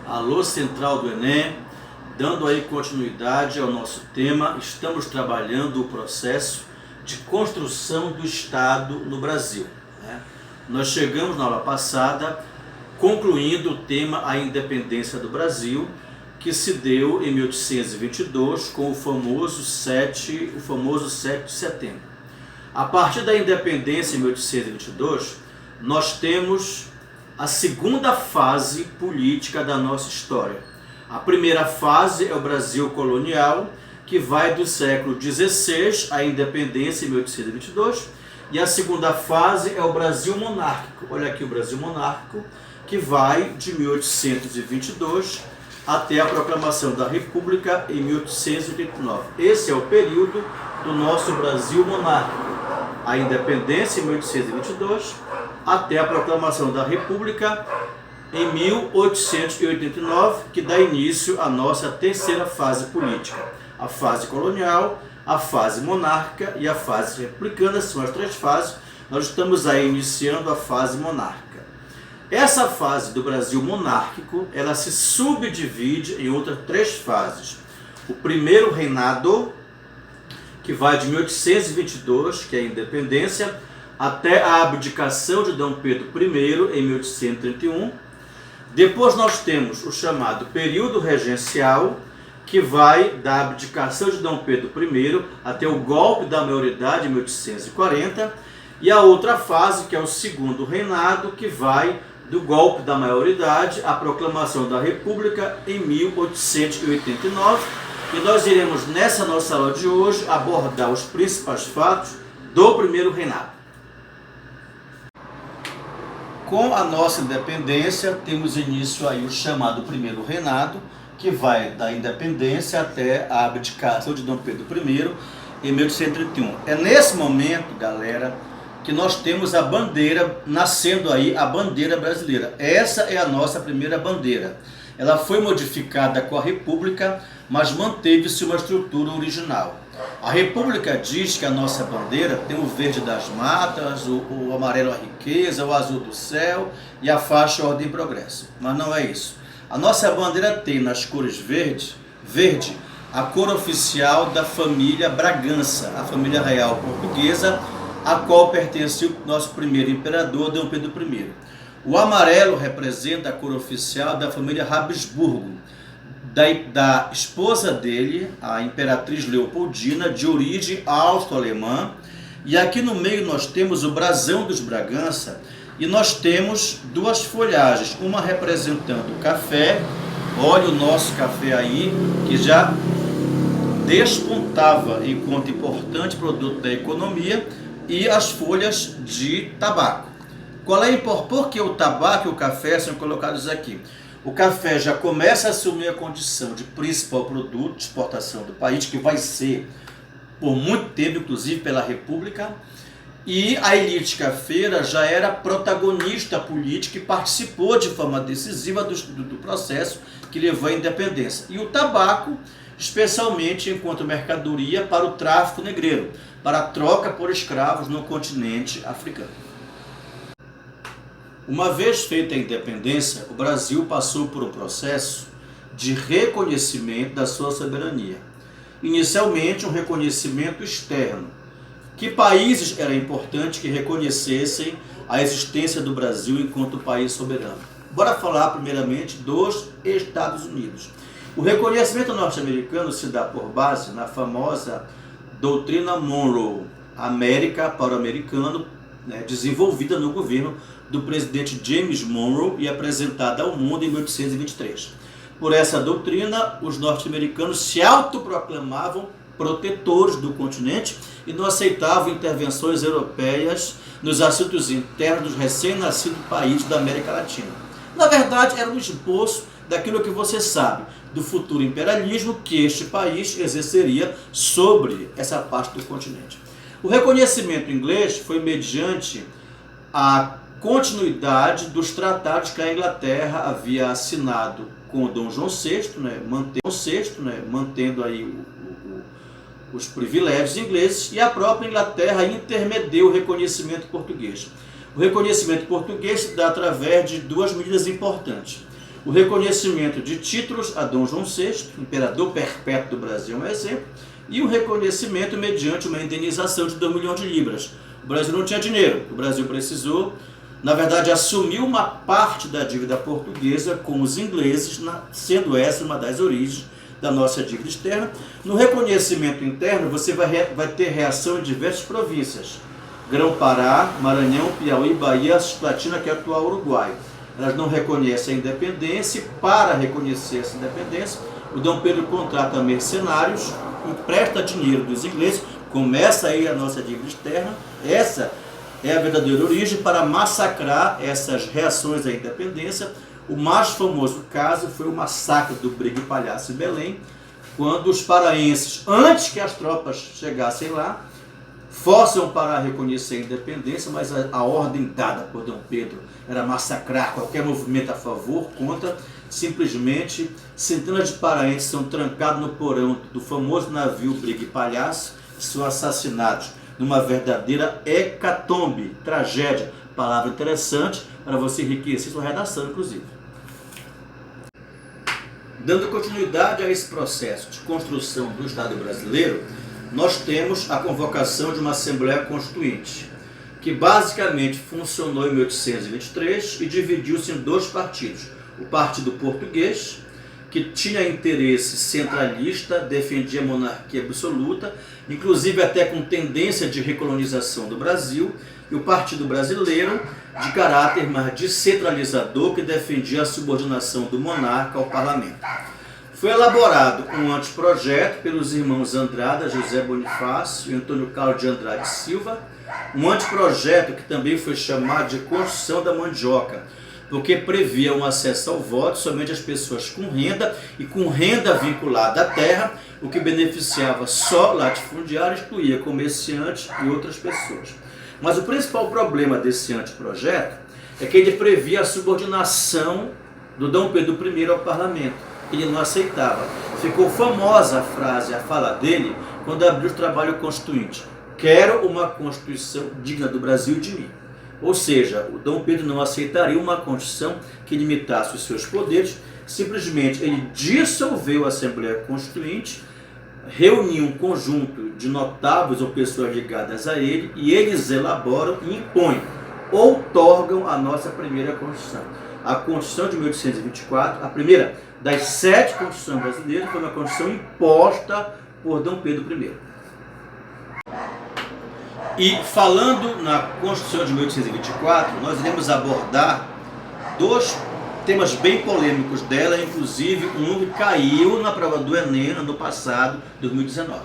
Alô Central do Enem, dando aí continuidade ao nosso tema, estamos trabalhando o processo de construção do Estado no Brasil. Nós chegamos na aula passada concluindo o tema A Independência do Brasil, que se deu em 1822 com o famoso 7 de setembro. A partir da independência em 1822, nós temos a segunda fase política da nossa história. A primeira fase é o Brasil colonial, que vai do século XVI à independência em 1822, e a segunda fase é o Brasil monárquico. Olha aqui o Brasil monárquico, que vai de 1822 até a proclamação da República em 1889. Esse é o período do nosso Brasil monárquico. A independência em 1822 até a proclamação da República em 1889, que dá início à nossa terceira fase política. A fase colonial, a fase monárquica e a fase republicana, são as três fases. Nós estamos aí iniciando a fase monárquica. Essa fase do Brasil monárquico, ela se subdivide em outras três fases. O primeiro reinado, que vai de 1822, que é a independência, até a abdicação de Dom Pedro I, em 1831. Depois nós temos o chamado período regencial, que vai da abdicação de Dom Pedro I até o golpe da maioridade em 1840. E a outra fase, que é o segundo reinado, que vai do golpe da maioridade à proclamação da República em 1889. E nós iremos, nessa nossa aula de hoje, abordar os principais fatos do primeiro reinado. Com a nossa independência, temos início aí o chamado primeiro reinado, que vai da independência até a abdicação de Dom Pedro I em 1831. É nesse momento, galera, que nós temos a bandeira, nascendo aí a bandeira brasileira. Essa é a nossa primeira bandeira. Ela foi modificada com a República, mas manteve-se uma estrutura original. A República diz que a nossa bandeira tem o verde das matas, o amarelo a riqueza, o azul do céu e a faixa ordem e progresso. Mas não é isso. A nossa bandeira tem nas cores verde, a cor oficial da família Bragança, a família real portuguesa, a qual pertencia o nosso primeiro imperador, Dom Pedro I. O amarelo representa a cor oficial da família Habsburgo, da esposa dele, a imperatriz Leopoldina, de origem austro-alemã. E aqui no meio nós temos o brasão dos Bragança, e nós temos duas folhagens, uma representando o café. Olha o nosso café aí, que já despontava enquanto importante produto da economia, e as folhas de tabaco. Por que o tabaco e o café são colocados aqui? O café já começa a assumir a condição de principal produto de exportação do país, que vai ser por muito tempo, inclusive pela República, e a elite cafeira já era protagonista política e participou de forma decisiva do processo que levou à independência. E o tabaco, especialmente enquanto mercadoria para o tráfico negreiro, para a troca por escravos no continente africano. Uma vez feita a independência, o Brasil passou por um processo de reconhecimento da sua soberania. Inicialmente, um reconhecimento externo. Que países era importante que reconhecessem a existência do Brasil enquanto país soberano? Bora falar primeiramente dos Estados Unidos. O reconhecimento norte-americano se dá por base na famosa doutrina Monroe, América para o americano, desenvolvida no governo do presidente James Monroe e apresentada ao mundo em 1823. Por essa doutrina, os norte-americanos se autoproclamavam protetores do continente e não aceitavam intervenções europeias nos assuntos internos dos recém-nascidos países da América Latina. Na verdade, era um esboço daquilo que você sabe, do futuro imperialismo que este país exerceria sobre essa parte do continente. O reconhecimento inglês foi mediante a continuidade dos tratados que a Inglaterra havia assinado com o Dom João VI, mantendo aí os privilégios ingleses, e a própria Inglaterra intermediou o reconhecimento português. O reconhecimento português se dá através de duas medidas importantes. o reconhecimento de títulos a Dom João VI, imperador perpétuo do Brasil, é um exemplo, e o reconhecimento mediante uma indenização de 2 milhões de libras. O Brasil não tinha dinheiro, o Brasil precisou, na verdade, assumiu uma parte da dívida portuguesa com os ingleses, sendo essa uma das origens da nossa dívida externa. No reconhecimento interno, você vai ter reação em diversas províncias. Grão-Pará, Maranhão, Piauí, Bahia, Cisplatina, que é o atual Uruguai. Elas não reconhecem a independência, e para reconhecer essa independência, o Dom Pedro contrata mercenários, empresta dinheiro dos ingleses, começa aí a nossa dívida externa. Essa é a verdadeira origem para massacrar essas reações à independência. O mais famoso caso foi o massacre do Brigue Palhaço em Belém, quando os paraenses, antes que as tropas chegassem lá, forçam o Pará a reconhecer a independência, mas a ordem dada por Dom Pedro era massacrar qualquer movimento a favor, contra. Simplesmente, centenas de paraenses são trancados no porão do famoso navio Brigue Palhaço e são assassinados numa verdadeira hecatombe, tragédia. Palavra interessante para você enriquecer sua redação, inclusive. Dando continuidade a esse processo de construção do Estado brasileiro, nós temos a convocação de uma Assembleia Constituinte, que basicamente funcionou em 1823 e dividiu-se em 2 partidos. O Partido Português, que tinha interesse centralista, defendia a monarquia absoluta, inclusive até com tendência de recolonização do Brasil, e o Partido Brasileiro, de caráter mais descentralizador, que defendia a subordinação do monarca ao parlamento. Foi elaborado um anteprojeto pelos irmãos Andrada, José Bonifácio e Antônio Carlos de Andrade Silva, um anteprojeto que também foi chamado de Constituição da Mandioca, porque previa um acesso ao voto somente às pessoas com renda e com renda vinculada à terra, o que beneficiava só latifundiários, excluía comerciantes e outras pessoas. Mas o principal problema desse anteprojeto é que ele previa a subordinação do Dom Pedro I ao parlamento. Ele não aceitava. Ficou famosa a frase, a fala dele, quando abriu o trabalho constituinte: quero uma Constituição digna do Brasil e de mim. Ou seja, o Dom Pedro não aceitaria uma Constituição que limitasse os seus poderes. Simplesmente ele dissolveu a Assembleia Constituinte, reuniu um conjunto de notáveis ou pessoas ligadas a ele, e eles elaboram e impõem, outorgam a nossa primeira Constituição. A Constituição de 1824, a primeira das 7 Constituições brasileiras, foi uma Constituição imposta por Dom Pedro I. E falando na Constituição de 1824, nós iremos abordar 2 temas bem polêmicos dela, inclusive um que caiu na prova do Enem no passado, 2019.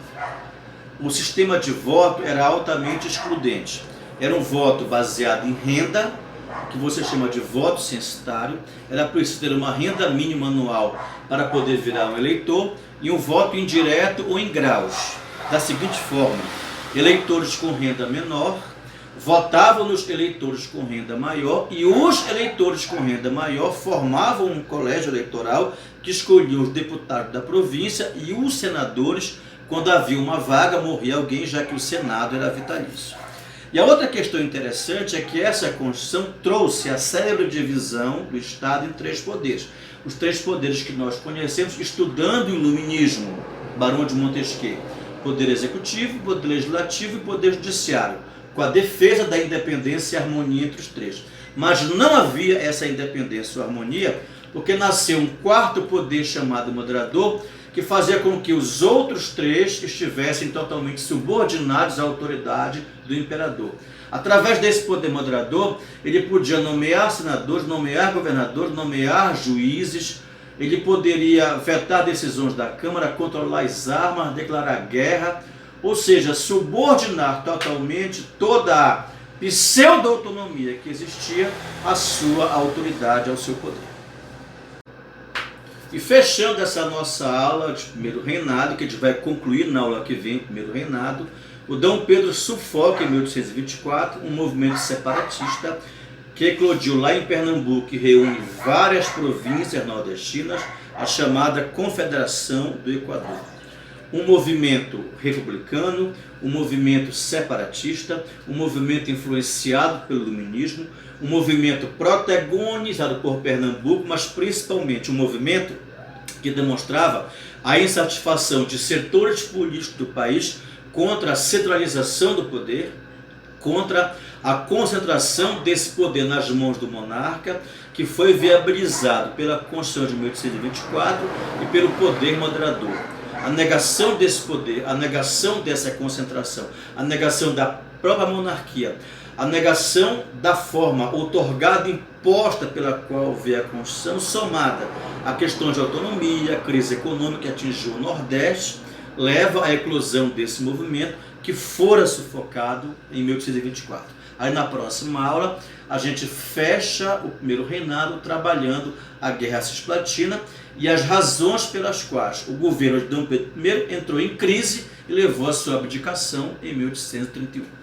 O sistema de voto era altamente excludente. Era um voto baseado em renda, que você chama de voto censitário. Era preciso ter uma renda mínima anual para poder virar um eleitor, e um voto indireto ou em graus, da seguinte forma: eleitores com renda menor votavam nos eleitores com renda maior, e os eleitores com renda maior formavam um colégio eleitoral que escolhia os deputados da província, e os senadores, quando havia uma vaga, morria alguém, já que o Senado era vitalício. E a outra questão interessante é que essa Constituição trouxe a célebre divisão do Estado em 3 poderes. Os 3 poderes que nós conhecemos estudando o Iluminismo, Barão de Montesquieu: Poder Executivo, Poder Legislativo e Poder Judiciário, com a defesa da independência e harmonia entre os 3. Mas não havia essa independência ou harmonia, porque nasceu um 4º poder chamado moderador, que fazia com que os outros 3 estivessem totalmente subordinados à autoridade do imperador. Através desse poder moderador, ele podia nomear senadores, nomear governadores, nomear juízes. Ele poderia vetar decisões da Câmara, controlar as armas, declarar guerra, ou seja, subordinar totalmente toda a pseudo-autonomia que existia à sua autoridade, ao seu poder. E fechando essa nossa aula de primeiro reinado, que a gente vai concluir na aula que vem, primeiro reinado, o Dom Pedro sufoca em 1824 um movimento separatista que eclodiu lá em Pernambuco e reúne várias províncias nordestinas, a chamada Confederação do Equador. um movimento republicano, um movimento separatista, um movimento influenciado pelo iluminismo, um movimento protagonizado por Pernambuco, mas principalmente um movimento que demonstrava a insatisfação de setores políticos do país contra a centralização do poder, contra a concentração desse poder nas mãos do monarca, que foi viabilizado pela Constituição de 1824 e pelo poder moderador. A negação desse poder, a negação dessa concentração, a negação da própria monarquia, a negação da forma outorgada, imposta pela qual veio a Constituição, somada a questões de autonomia, a crise econômica que atingiu o Nordeste, leva à eclosão desse movimento que fora sufocado em 1824. Aí na próxima aula a gente fecha o primeiro reinado trabalhando a Guerra Cisplatina e as razões pelas quais o governo de Dom Pedro I entrou em crise e levou a sua abdicação em 1831.